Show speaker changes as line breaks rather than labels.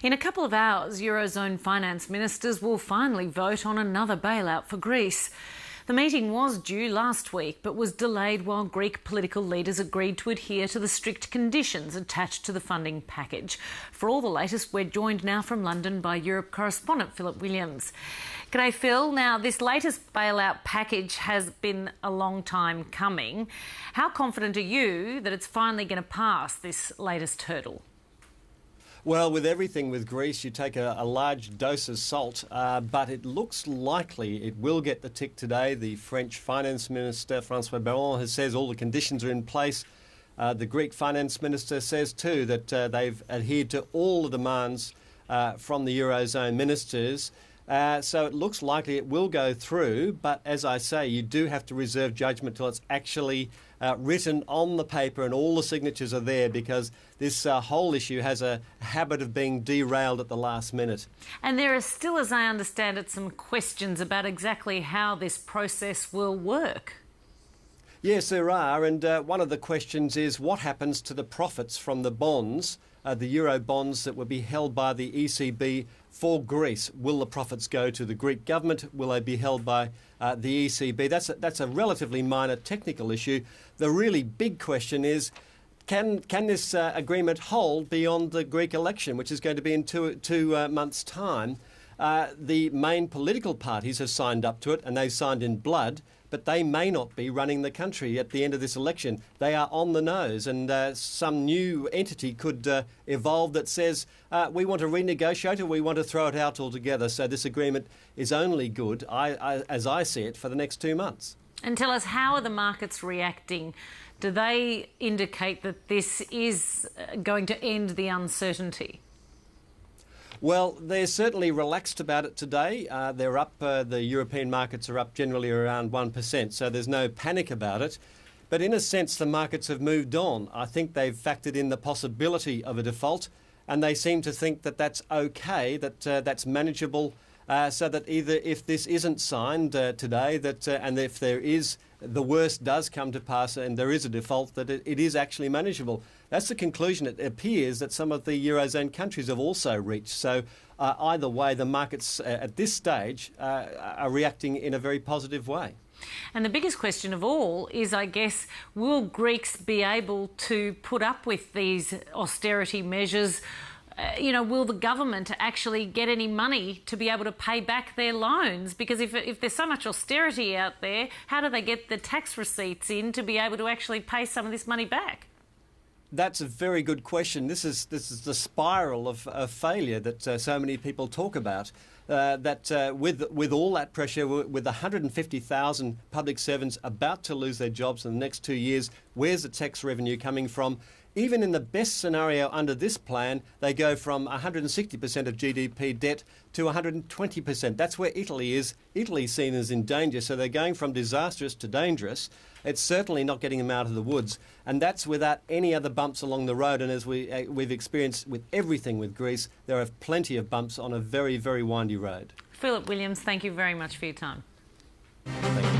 In a couple of hours, Eurozone finance ministers will finally vote on another bailout for Greece. The meeting was due last week but was delayed while Greek political leaders agreed to adhere to the strict conditions attached to the funding package. For all the latest, we're joined now from London by Europe correspondent Philip Williams. G'day, Phil. Now, this latest bailout package has been a long time coming. How confident are you that it's finally going to pass this latest hurdle?
Well, with everything with Greece, you take a large dose of salt, but it looks likely it will get the tick today. The French Finance Minister, François Bayrou, says all the conditions are in place. The Greek Finance Minister says too that they've adhered to all the demands from the Eurozone ministers. So it looks likely it will go through, but as I say, you do have to reserve judgment till it's actually written on the paper and all the signatures are there, because this whole issue has a habit of being derailed at the last minute.
And there are still, as I understand it, some questions about exactly how this process will work.
Yes, there are, and one of the questions is what happens to the profits from the bonds, the euro bonds that will be held by the ECB for Greece. Will the profits go to the Greek government? Will they be held by the ECB? That's a relatively minor technical issue. The really big question is, can this agreement hold beyond the Greek election, which is going to be in two months' time? The main political parties have signed up to it, and they've signed in blood, but they may not be running the country at the end of this election. They are on the nose, and some new entity could evolve that says, we want to renegotiate or we want to throw it out altogether. So this agreement is only good, as I see it, for the next 2 months.
And tell us, how are the markets reacting? Do they indicate that this is going to end the uncertainty?
Well, they're certainly relaxed about it today. They're up, the European markets are up generally around 1%, so there's no panic about it. But in a sense, the markets have moved on. I think they've factored in the possibility of a default, and they seem to think that that's okay, that that's manageable, so that either if this isn't signed today, and if there is, the worst does come to pass and there is a default, that it is actually manageable. That's the conclusion it appears that some of the Eurozone countries have also reached. So either way, the markets at this stage are reacting in a very positive way.
And the biggest question of all is, I guess, will Greeks be able to put up with these austerity measures? Will the government actually get any money to be able to pay back their loans? Because if there's so much austerity out there, how do they get the tax receipts in to be able to actually pay some of this money back?
That's a very good question. This is the spiral of failure that so many people talk about. With all that pressure, with 150,000 public servants about to lose their jobs in the next 2 years, where's the tax revenue coming from? Even in the best scenario under this plan, they go from 160% of GDP debt to 120%. That's where Italy is. Italy's seen as in danger, so they're going from disastrous to dangerous. It's certainly not getting them out of the woods, and that's without any other bumps along the road. And as we've experienced with everything with Greece, there are plenty of bumps on a very, very windy road.
Philip Williams, thank you very much for your time.
Thank you.